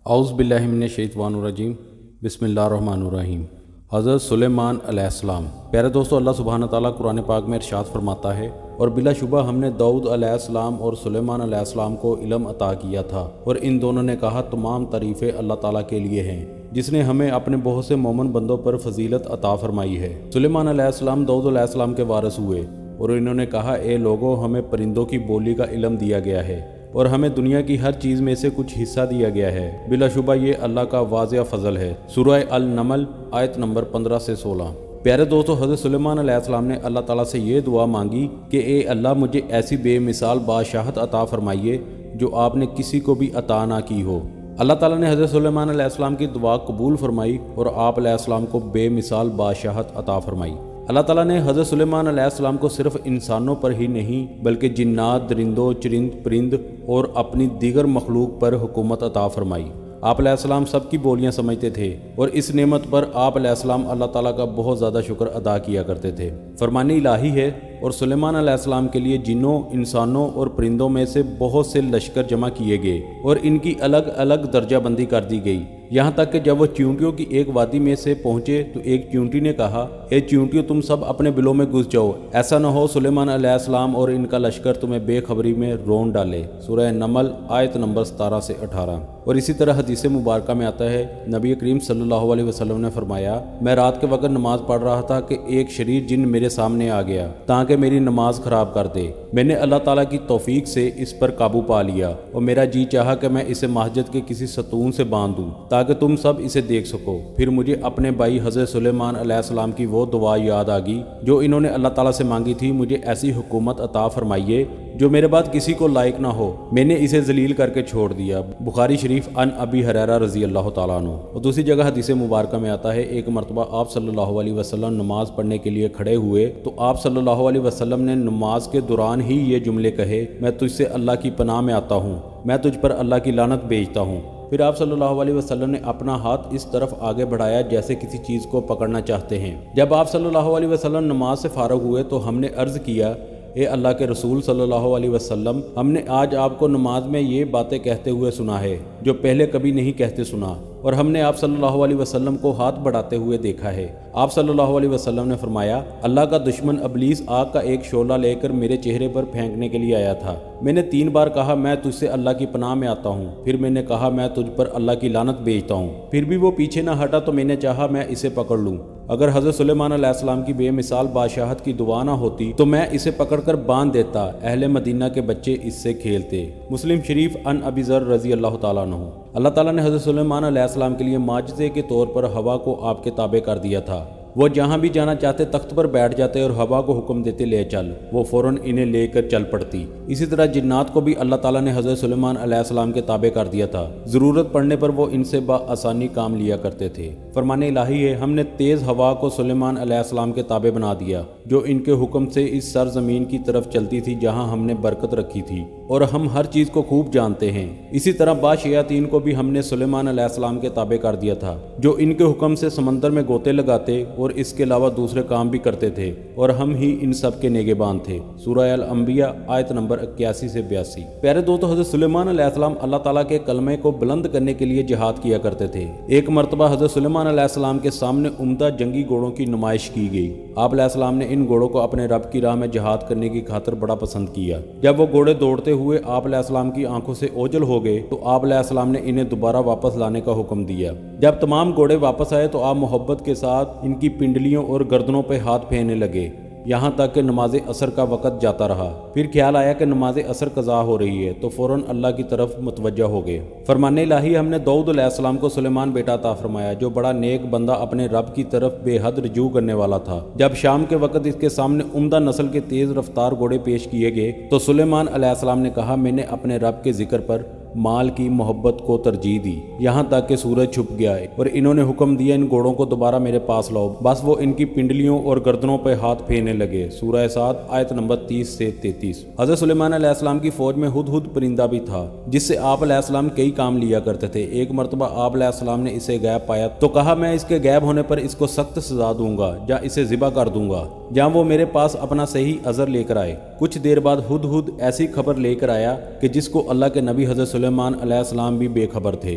اعوذ باللہ من الشیطان الرجیم بسم اللہ الرحمن الرحیم۔ حضرت سلیمان علیہ السلام۔ پیارے دوستو، اللہ سبحانہ تعالیٰ قرآن پاک میں ارشاد فرماتا ہے، اور بلا شبہ ہم نے داؤد علیہ السلام اور سلیمان علیہ السلام کو علم عطا کیا تھا، اور ان دونوں نے کہا تمام تعریفیں اللہ تعالیٰ کے لیے ہیں جس نے ہمیں اپنے بہت سے مومن بندوں پر فضیلت عطا فرمائی ہے۔ سلیمان علیہ السلام داؤد علیہ السلام کے وارث ہوئے، اور انہوں نے کہا اے لوگوں، ہمیں پرندوں کی بولی کا علم دیا گیا ہے اور ہمیں دنیا کی ہر چیز میں سے کچھ حصہ دیا گیا ہے، بلا شبہ یہ اللہ کا واضح فضل ہے۔ سورہ النمل آیت نمبر 15 سے 16۔ پیارے دوستو، حضرت سلیمان علیہ السلام نے اللہ تعالیٰ سے یہ دعا مانگی کہ اے اللہ، مجھے ایسی بے مثال بادشاہت عطا فرمائیے جو آپ نے کسی کو بھی عطا نہ کی ہو۔ اللہ تعالیٰ نے حضرت سلیمان علیہ السلام کی دعا قبول فرمائی اور آپ علیہ السلام کو بے مثال بادشاہت عطا فرمائی۔ اللہ تعالیٰ نے حضرت سلیمان علیہ السلام کو صرف انسانوں پر ہی نہیں بلکہ جنات، درندوں، چرند پرند اور اپنی دیگر مخلوق پر حکومت عطا فرمائی۔ آپ علیہ السلام سب کی بولیاں سمجھتے تھے اور اس نعمت پر آپ علیہ السلام اللہ تعالیٰ کا بہت زیادہ شکر ادا کیا کرتے تھے۔ فرمان الہی ہے، اور سلیمان علیہ السلام کے لیے جنوں، انسانوں اور پرندوں میں سے بہت سے لشکر جمع کیے گئے اور ان کی الگ الگ درجہ بندی کر دی گئی، یہاں تک کہ جب وہ چیونٹیوں کی ایک وادی میں سے پہنچے تو ایک چیونٹی نے کہا، اے چیونٹیوں، تم سب اپنے بلوں میں گھس جاؤ، ایسا نہ ہو سلیمان علیہ السلام اور ان کا لشکر تمہیں بے خبری میں رون ڈالے۔ سورہ نمل آیت نمبر 17 سے 18۔ اور اسی طرح حدیث مبارکہ میں آتا ہے، نبی کریم صلی اللہ علیہ وسلم نے فرمایا، میں رات کے وقت نماز پڑھ رہا تھا کہ ایک شریر جن میرے سامنے آ گیا تاکہ میری نماز خراب کر دے۔ میں نے اللہ تعالیٰ کی توفیق سے اس پر قابو پا لیا اور میرا جی چاہا کہ میں اسے مسجد کے کسی ستون سے باندھ دوں تاکہ تم سب اسے دیکھ سکو۔ پھر مجھے اپنے بھائی حضرت سلیمان علیہ السلام کی وہ دعا یاد آ گئی جو انہوں نے اللہ تعالیٰ سے مانگی تھی، مجھے ایسی حکومت عطا فرمائیے جو میرے بعد کسی کو لائق نہ ہو، میں نے اسے ذلیل کر کے چھوڑ دیا۔ بخاری شریف عن ابی ہریرہ رضی اللہ تعالیٰ عنہ۔ اور دوسری جگہ حدیث مبارکہ میں آتا ہے، ایک مرتبہ آپ صلی اللہ علیہ وسلم نماز پڑھنے کے لیے کھڑے ہوئے تو آپ صلی اللہ علیہ وسلم نے نماز کے دوران ہی یہ جملے کہے، میں تجھ سے اللہ کی پناہ میں آتا ہوں، میں تجھ پر اللہ کی لعنت بھیجتا ہوں۔ پھر آپ صلی اللہ علیہ وسلم نے اپنا ہاتھ اس طرف آگے بڑھایا جیسے کسی چیز کو پکڑنا چاہتے ہیں۔ جب آپ صلی اللہ علیہ وسلم نماز سے فارغ ہوئے تو ہم نے عرض کیا، اے اللہ کے رسول صلی اللہ علیہ وسلم، ہم نے آج آپ کو نماز میں یہ باتیں کہتے ہوئے سنا ہے جو پہلے کبھی نہیں کہتے سنا، اور ہم نے آپ صلی اللہ علیہ وسلم کو ہاتھ بڑھاتے ہوئے دیکھا ہے۔ آپ صلی اللہ علیہ وسلم نے فرمایا، اللہ کا دشمن ابلیس آگ کا ایک شعلہ لے کر میرے چہرے پر پھینکنے کے لیے آیا تھا۔ میں نے 3 بار کہا، میں تجھ سے اللہ کی پناہ میں آتا ہوں۔ پھر میں نے کہا، میں تجھ پر اللہ کی لعنت بھیجتا ہوں۔ پھر بھی وہ پیچھے نہ ہٹا تو میں نے چاہا میں اسے پکڑ لوں۔ اگر حضرت سلیمان علیہ السلام کی بے مثال بادشاہت کی دعا نہ ہوتی تو میں اسے پکڑ کر باندھ دیتا، اہل مدینہ کے بچے اس سے کھیلتے۔ مسلم شریف عن ابی ذر رضی اللہ تعالیٰ عنہ۔ اللہ تعالیٰ نے حضرت سلیمان علیہ السلام کے لیے معجزے کے طور پر ہوا کو آپ کے تابع کر دیا تھا۔ وہ جہاں بھی جانا چاہتے تخت پر بیٹھ جاتے اور ہوا کو حکم دیتے لے چل، وہ فوراً انہیں لے کر چل پڑتی۔ اسی طرح جنات کو بھی اللہ تعالیٰ نے حضرت سلیمان علیہ السلام کے تابع کر دیا تھا، ضرورت پڑنے پر وہ ان سے بآسانی کام لیا کرتے تھے۔ فرمان الہی ہے، ہم نے تیز ہوا کو سلیمان علیہ السلام کے تابع بنا دیا جو ان کے حکم سے اس سرزمین کی طرف چلتی تھی جہاں ہم نے برکت رکھی تھی، اور ہم ہر چیز کو خوب جانتے ہیں۔ اسی طرح بعض شیاطین کو بھی ہم نے سلیمان علیہ السلام کے تابع کر دیا تھا جو ان کے حکم سے سمندر میں گوتے لگاتے اور اس کے علاوہ دوسرے کام بھی کرتے تھے، اور ہم ہی ان سب کے نگہبان تھے۔ سورہ الانبیاء آیت نمبر 81 سے 82۔ پیارے دوستو، حضرت سلیمان علیہ السلام اللہ تعالیٰ کے کلمے کو بلند کرنے کے لیے جہاد کیا کرتے تھے۔ ایک مرتبہ حضرت سلیمان علیہ السلام کے سامنے عمدہ جنگی گھوڑوں کی نمائش کی گئی۔ آپ علیہ السلام نے ان گھوڑوں کو اپنے رب کی راہ میں جہاد کرنے کی خاطر بڑا پسند کیا۔ جب وہ گھوڑے دوڑتے ہوئے آپ علیہ السلام کی آنکھوں سے اوجھل ہو گئے تو آپ علیہ السلام نے انہیں دوبارہ واپس لانے کا حکم دیا۔ جب تمام گھوڑے واپس آئے تو آپ محبت کے ساتھ ان کی پنڈلیوں اور گردنوں پہ ہاتھ پھیرنے لگے، یہاں تک کہ نماز عصر کا وقت جاتا رہا۔ پھر خیال آیا کہ نماز عصر قضا ہو رہی ہے تو فوراً اللہ کی طرف متوجہ ہو گئے۔ فرمان الہی، ہم نے داؤد علیہ السلام کو سلیمان بیٹا عطا فرمایا جو بڑا نیک بندہ اپنے رب کی طرف بے حد رجوع کرنے والا تھا۔ جب شام کے وقت اس کے سامنے عمدہ نسل کے تیز رفتار گھوڑے پیش کیے گئے تو سلیمان علیہ السلام نے کہا، میں نے اپنے رب کے ذکر پر مال کی محبت کو ترجیح دی یہاں تک کہ سورج چھپ گیا ہے، اور انہوں نے حکم دیا ان گھوڑوں کو دوبارہ میرے پاس لاؤ۔ بس وہ ان کی پنڈلیوں اور گردنوں پہ ہاتھ پھیرنے لگے۔ سورہ سعد آیت نمبر 30 سے 33۔ حضرت سلیمان علیہ السلام کی فوج میں ہدہد پرندہ بھی تھا جس سے آپ علیہ السلام کئی کام لیا کرتے تھے۔ ایک مرتبہ آپ علیہ السلام نے اسے غائب پایا تو کہا، میں اس کے غائب ہونے پر اس کو سخت سزا دوں گا یا اسے ذبح کر دوں گا جہاں وہ میرے پاس اپنا صحیح عذر لے کر آئے۔ کچھ دیر بعد ہدہد ایسی خبر لے کر آیا کہ جس کو اللہ کے نبی حضرت سلیمان علیہ السلام بھی بے خبر تھے۔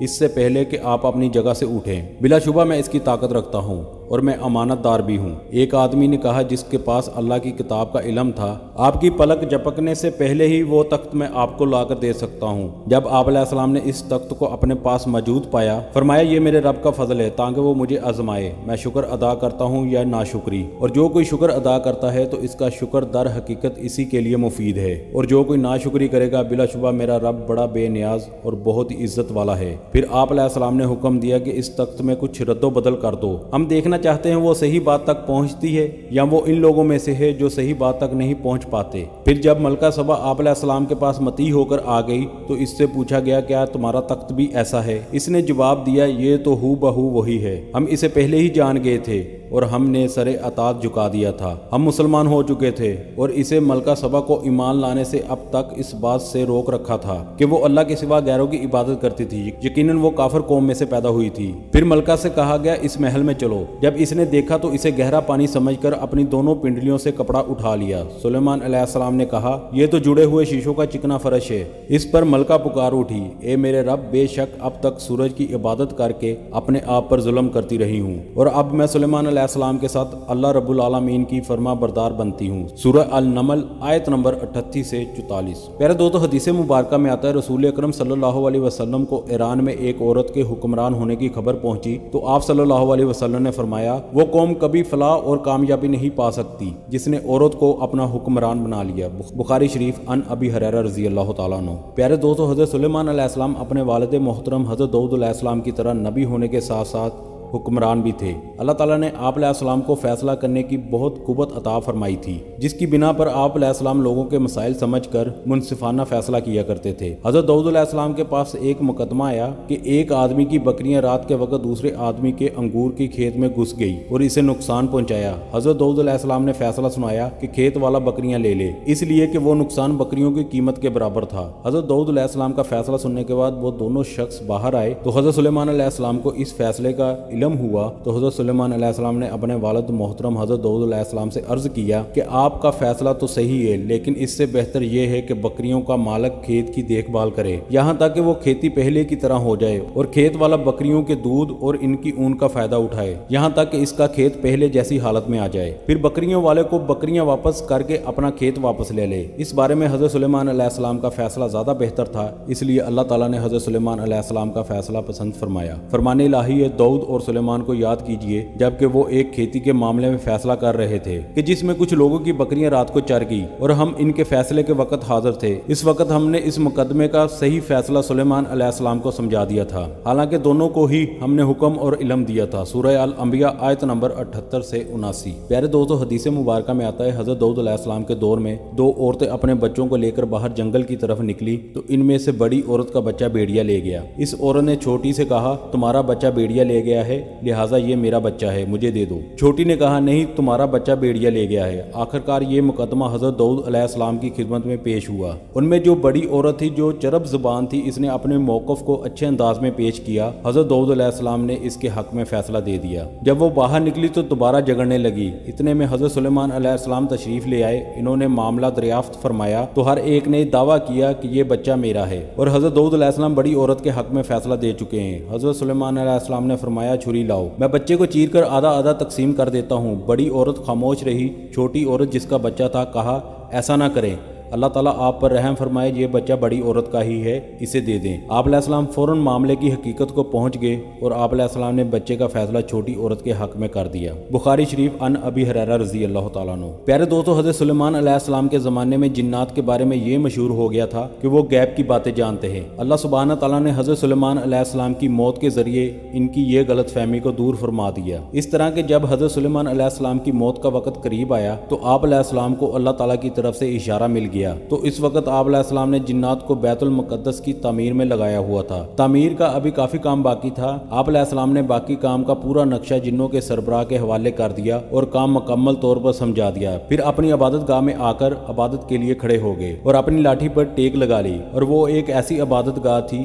اس سے پہلے کہ آپ اپنی جگہ سے اٹھیں۔ بلا شبہ میں اس کی طاقت رکھتا ہوں اور میں امانت دار بھی ہوں۔ ایک آدمی نے کہا جس کے پاس اللہ کی کتاب کا علم تھا، آپ کی پلک جھپکنے سے پہلے ہی وہ تخت میں آپ کو لا کر دے سکتا ہوں۔ جب آپ علیہ السلام نے اس تخت کو اپنے پاس موجود پایا، فرمایا یہ میرے رب کا فضل ہے تاکہ وہ مجھے آزمائے، میں شکر ادا کرتا ہوں یا ناشکری، اور جو کوئی شکر ادا کرتا ہے تو اس کا شکر در حقیقت اسی کے لیے مفید ہے، اور جو کوئی ناشکری کرے گا بلا شبہ میرا رب بڑا بے نیاز اور بہت عزت والا ہے۔ پھر آپ علیہ السلام نے حکم دیا کہ اس تخت میں کچھ رد و بدل کر دو، ہم دیکھنا چاہتے ہیں وہ صحیح بات تک پہنچتی ہے یا وہ ان لوگوں میں سے ہے جو صحیح بات تک نہیں پہنچ پاتے۔ پھر جب ملکہ سبا آپ علیہ السلام کے پاس مطیع ہو کر آ گئی تو اس سے پوچھا گیا کیا تمہارا تخت بھی ایسا ہے؟ اس نے جواب دیا یہ تو ہو بہو وہی ہے، ہم اسے پہلے ہی جان گئے تھے اور ہم نے سر اطاعت جھکا دیا تھا، ہم مسلمان ہو چکے تھے اور اسے ملکہ سبا کو ایمان لانے سے اب تک اس بات سے روک رکھا تھا کہ وہ اللہ کے سوا غیروں کی عبادت کرتی تھی، یقیناً وہ کافر قوم میں سے پیدا ہوئی تھی۔ پھر ملکہ سے کہا گیا اس محل میں چلو، جب اس نے دیکھا تو اسے گہرا پانی سمجھ کر اپنی دونوں پنڈلیوں سے کپڑا اٹھا لیا۔ سلیمان علیہ السلام نے کہا یہ تو جڑے ہوئے شیشوں کا چکنا فرش ہے۔ اس پر ملکہ پکار اٹھی اے میرے رب، بے شک اب تک سورج کی عبادت کر کے اپنے آپ پر ظلم کرتی رہی ہوں اور اب میں سلیمان علیہ السلام کے ساتھ اللہ رب العالمین کی فرما بردار بنتی ہوں۔ سورہ النمل آیت نمبر 38 سے 44۔ پیارے دوستو، حدیث مبارکہ میں آتا ہے رسول اکرم صلی اللہ علیہ وسلم کو ایران میں ایک عورت کے حکمران ہونے کی خبر پہنچی تو آپ صلی اللہ علیہ وسلم نے فرمایا وہ قوم کبھی فلاح اور کامیابی نہیں پا سکتی جس نے عورت کو اپنا حکمران بنا لیا۔ بخاری شریف عن ابی ہریرہ رضی اللہ تعالیٰ عنہ۔ پیارے دوستو، حضرت سلیمان علیہ السلام اپنے والد محترم حضرت داؤد علیہ السلام کی طرح نبی ہونے کے ساتھ ساتھ حکمران بھی تھے۔ اللہ تعالیٰ نے آپ علیہ السلام کو فیصلہ کرنے کی بہت قوت عطا فرمائی تھی جس کی بنا پر آپ علیہ السلام لوگوں کے مسائل سمجھ کر منصفانہ فیصلہ کیا کرتے تھے۔ حضرت داؤد علیہ السلام کے پاس ایک مقدمہ آیا کہ ایک آدمی کی بکریاں رات کے وقت دوسرے آدمی کے انگور کی کھیت میں گھس گئی اور اسے نقصان پہنچایا۔ حضرت داؤد علیہ السلام نے فیصلہ سنایا کہ کھیت والا بکریاں لے لے، اس لیے کہ وہ نقصان بکریوں کی قیمت کے برابر تھا۔ حضرت داؤد علیہ السلام کا فیصلہ سننے کے بعد وہ دونوں شخص باہر آئے تو حضرت سلیمان علیہ السلام کو اس فیصلے کا علم ہوا تو حضرت سلیمان علیہ السلام نے اپنے والد محترم حضرت داؤد علیہ السلام سے عرض کیا کہ آپ کا فیصلہ تو صحیح ہے، لیکن اس سے بہتر یہ ہے کہ بکریوں کا مالک کھیت کی دیکھ بھال کرے یہاں تک کہ وہ کھیتی پہلے کی طرح ہو جائے اور کھیت والا بکریوں کے دودھ اور ان کی اون کا فائدہ اٹھائے یہاں تک کہ اس کا کھیت پہلے جیسی حالت میں آ جائے، پھر بکریوں والے کو بکریاں واپس کر کے اپنا کھیت واپس لے لے۔ اس بارے میں حضرت سلیمان علیہ السلام کا فیصلہ زیادہ بہتر تھا، اس لیے اللہ تعالیٰ نے حضرت سلیمان علیہ السلام کا فیصلہ پسند فرمایا۔ فرمان الہی ہے داؤد اور سلیمان کو یاد کیجئے جبکہ وہ ایک کھیتی کے معاملے میں فیصلہ کر رہے تھے کہ جس میں کچھ لوگوں کی بکریاں رات کو چر گئی اور ہم ان کے فیصلے کے وقت حاضر تھے۔ اس وقت ہم نے اس مقدمے کا صحیح فیصلہ سلیمان علیہ السلام کو سمجھا دیا تھا، حالانکہ دونوں کو ہی ہم نے حکم اور علم دیا تھا۔ سورہ الانبیاء آیت نمبر 78 سے 79۔ پیارے دوستو، حدیث مبارکہ میں آتا ہے حضرت داؤد علیہ السلام کے دور میں دو عورتیں اپنے بچوں کو لے کر باہر جنگل کی طرف نکلی تو ان میں سے بڑی عورت کا بچہ بھیڑیا لے گیا۔ اس عورت نے چھوٹی سے کہا تمہارا بچہ بھیڑیا لے گیا ہے لہٰذا یہ میرا بچہ ہے، مجھے دے دو۔ چھوٹی نے کہا نہیں، تمہارا بچہ بھیڑیا لے گیا ہے۔ آخرکار یہ مقدمہ حضرت داؤد علیہ السلام کی خدمت میں پیش ہوا۔ ان میں جو بڑی عورت تھی جو چرب زبان تھی، اس نے اپنے موقف کو اچھے انداز میں پیش کیا۔ حضرت داؤد علیہ السلام نے اس کے حق میں فیصلہ دے دیا۔ جب وہ باہر نکلی تو دوبارہ جگڑنے لگی، اتنے میں حضرت سلیمان علیہ السلام تشریف لے آئے۔ انہوں نے معاملہ دریافت فرمایا تو ہر ایک نے دعویٰ کیا کہ یہ بچہ میرا ہے اور حضرت داؤد علیہ السلام بڑی عورت کے حق میں فیصلہ دے چکے ہیں۔ حضرت سلیمان علیہ السلام نے فرمایا چھری لاؤ، میں بچے کو چیر کر آدھا آدھا تقسیم کر دیتا ہوں۔ بڑی عورت خاموش رہی۔ چھوٹی عورت جس کا بچہ تھا کہا ایسا نہ کریں، اللہ تعالیٰ آپ پر رحم فرمائے، یہ بچہ بڑی عورت کا ہی ہے، اسے دے دیں۔ آپ علیہ السلام فوراً معاملے کی حقیقت کو پہنچ گئے اور آپ علیہ السلام نے بچے کا فیصلہ چھوٹی عورت کے حق میں کر دیا۔ بخاری شریف عن ابی ہریرہ رضی اللہ تعالیٰ عنہ۔ پیارے دوستو، حضرت سلیمان علیہ السلام کے زمانے میں جنات کے بارے میں یہ مشہور ہو گیا تھا کہ وہ غیب کی باتیں جانتے ہیں۔ اللہ سبحانہ تعالیٰ نے حضرت سلیمان علیہ السلام کی موت کے ذریعے ان کی یہ غلط فہمی کو دور فرما دیا، اس طرح کہ جب حضرت سلیمان علیہ السلام کی موت کا وقت قریب آیا تو آپ علیہ السلام کو اللہ تعالیٰ کی طرف سے اشارہ مل گیا تو اس وقت آپ علیہ السلام نے جنات کو بیت المقدس کی تعمیر میں لگایا ہوا تھا۔ تعمیر کا ابھی کافی کام باقی تھا۔ آپ علیہ السلام نے باقی کام کا پورا نقشہ جنوں کے سربراہ کے حوالے کر دیا اور کام مکمل طور پر سمجھا دیا۔ پھر اپنی عبادت گاہ میں آ کر عبادت کے لیے کھڑے ہو گئے اور اپنی لاٹھی پر ٹیک لگا لی، اور وہ ایک ایسی عبادت گاہ تھی